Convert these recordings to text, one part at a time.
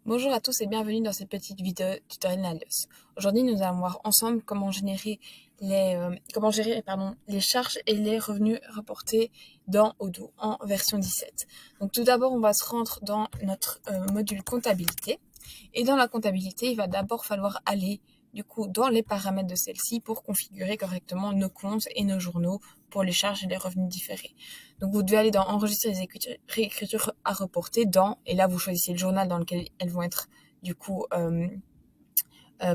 Bonjour à tous et bienvenue dans cette petite vidéo tutoriel Nalios. Aujourd'hui, nous allons voir ensemble comment gérer les charges et les revenus reportés dans Odoo en version 17. Donc tout d'abord, on va se rendre dans notre module comptabilité. Et dans la comptabilité, il va d'abord falloir aller dans les paramètres de celle-ci pour configurer correctement nos comptes et nos journaux pour les charges et les revenus différés. Donc vous devez aller dans enregistrer les réécritures à reporter et là vous choisissez le journal dans lequel elles vont être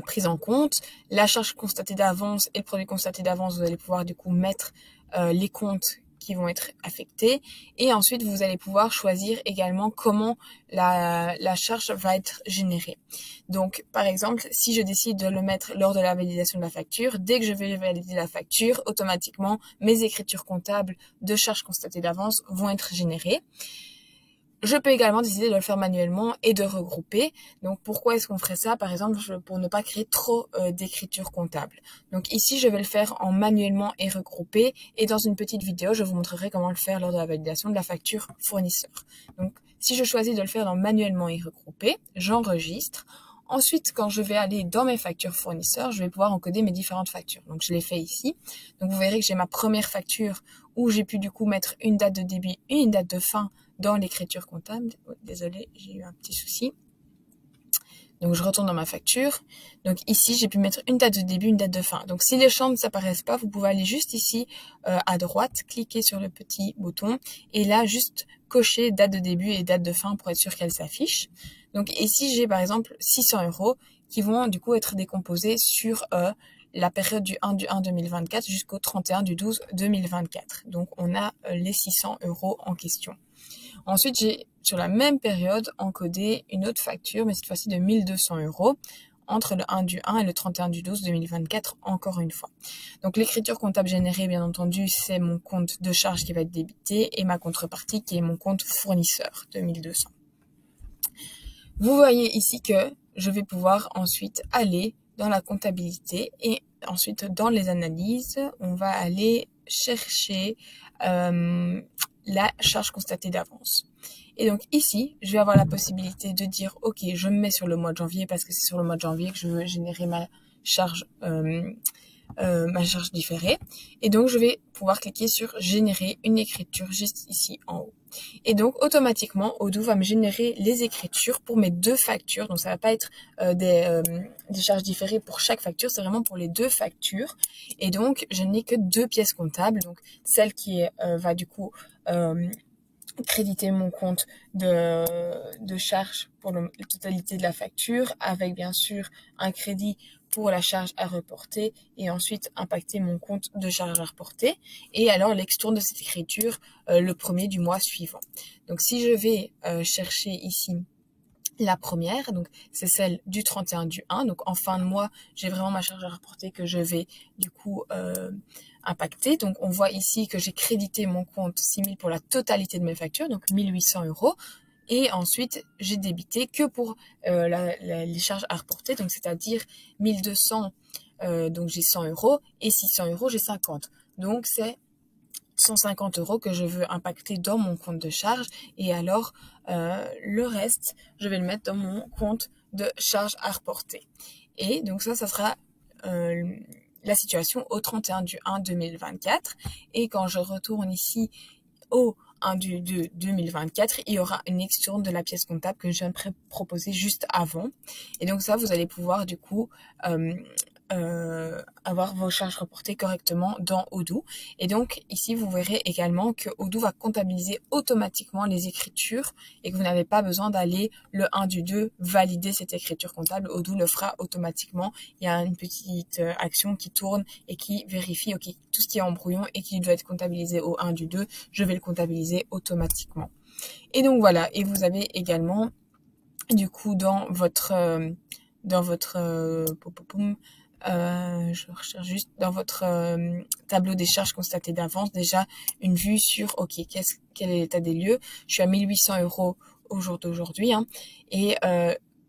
prises en compte. La charge constatée d'avance et le produit constaté d'avance, vous allez pouvoir mettre les comptes qui vont être affectés. Et ensuite, vous allez pouvoir choisir également comment la charge va être générée. Donc, par exemple, si je décide de le mettre lors de la validation de la facture, dès que je vais valider la facture, automatiquement, mes écritures comptables de charges constatées d'avance vont être générées. Je peux également décider de le faire manuellement et de regrouper. Donc, pourquoi est-ce qu'on ferait ça? Par exemple, pour ne pas créer trop d'écriture comptable. Donc ici, je vais le faire en manuellement et regroupé. Et dans une petite vidéo, je vous montrerai comment le faire lors de la validation de la facture fournisseur. Donc, si je choisis de le faire dans manuellement et regroupé, j'enregistre. Ensuite, quand je vais aller dans mes factures fournisseurs, je vais pouvoir encoder mes différentes factures. Donc, je l'ai fait ici. Donc, vous verrez que j'ai ma première facture où j'ai pu mettre une date de débit et une date de fin dans l'écriture comptable. Désolée, j'ai eu un petit souci. Donc, je retourne dans ma facture. Donc, ici, j'ai pu mettre une date de début, une date de fin. Donc, si les champs ne s'apparaissent pas, vous pouvez aller juste ici à droite, cliquer sur le petit bouton et là, juste cocher date de début et date de fin pour être sûr qu'elle s'affiche. Donc, ici, j'ai par exemple 600 € qui vont être décomposés sur la période du 1 du 1 2024 jusqu'au 31 du 12 2024. Donc, on a les 600 € en question. Ensuite, j'ai sur la même période encodé une autre facture, mais cette fois-ci de 1200 € entre le 1 du 1 et le 31 du 12 2024, encore une fois. Donc l'écriture comptable générée, bien entendu, c'est mon compte de charge qui va être débité et ma contrepartie qui est mon compte fournisseur de 1200. Vous voyez ici que je vais pouvoir ensuite aller dans la comptabilité et ensuite dans les analyses, on va aller chercher la charge constatée d'avance. Et donc ici, je vais avoir la possibilité de dire, ok, je me mets sur le mois de janvier parce que c'est sur le mois de janvier que je veux générer ma charge différée. Et donc, je vais pouvoir cliquer sur générer une écriture juste ici en haut. Et donc, automatiquement, Odoo va me générer les écritures pour mes deux factures. Donc, ça va pas être des charges différées pour chaque facture, c'est vraiment pour les deux factures. Et donc, je n'ai que deux pièces comptables. Donc, celle qui va créditer mon compte de charge pour la totalité de la facture, avec bien sûr un crédit pour la charge à reporter et ensuite impacter mon compte de charge à reporter et alors l'extourne de cette écriture le premier du mois suivant. Donc si je vais chercher ici la première, donc c'est celle du 31 du 1, donc en fin de mois, j'ai vraiment ma charge à reporter que je vais impacter. Donc on voit ici que j'ai crédité mon compte 6000 pour la totalité de mes factures, donc 1800 €. Et ensuite, j'ai débité que pour les charges à reporter, donc c'est-à-dire 1200, donc j'ai 100 € et 600 € j'ai 50. Donc c'est 150 € que je veux impacter dans mon compte de charge et alors le reste, je vais le mettre dans mon compte de charge à reporter. Et donc ça sera la situation au 31 du 1 2024. Et quand je retourne ici au 1 du 2 2024, il y aura une extourne de la pièce comptable que je viens de proposer juste avant. Et donc ça, vous allez pouvoir avoir vos charges reportées correctement dans Odoo. Et donc ici, vous verrez également que Odoo va comptabiliser automatiquement les écritures et que vous n'avez pas besoin d'aller le 1 du 2 valider cette écriture comptable. Odoo le fera automatiquement. Il y a une petite action qui tourne et qui vérifie ok, tout ce qui est en brouillon et qui doit être comptabilisé au 1 du 2, je vais le comptabiliser automatiquement. Et donc voilà, et vous avez également dans votre je recherche juste dans votre tableau des charges constatées d'avance déjà une vue sur quel est l'état des lieux. Je suis à 1800 € au jour d'aujourd'hui et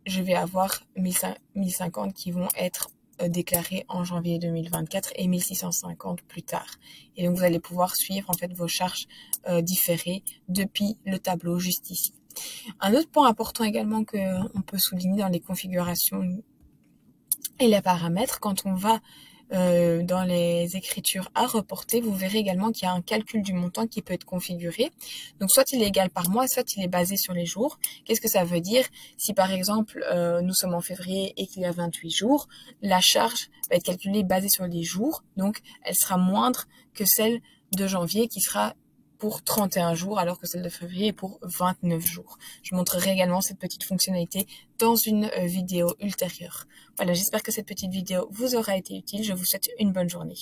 je vais avoir 1050 qui vont être déclarés en janvier 2024 et 1650 plus tard. Et donc vous allez pouvoir suivre en fait vos charges différées depuis le tableau juste ici. Un autre point important également que on peut souligner dans les configurations et les paramètres, quand on va dans les écritures à reporter, vous verrez également qu'il y a un calcul du montant qui peut être configuré. Donc soit il est égal par mois, soit il est basé sur les jours. Qu'est-ce que ça veut dire? Si par exemple nous sommes en février et qu'il y a 28 jours, la charge va être calculée basée sur les jours, donc elle sera moindre que celle de janvier qui sera pour 31 jours, alors que celle de février est pour 29 jours. Je montrerai également cette petite fonctionnalité dans une vidéo ultérieure. Voilà, j'espère que cette petite vidéo vous aura été utile. Je vous souhaite une bonne journée.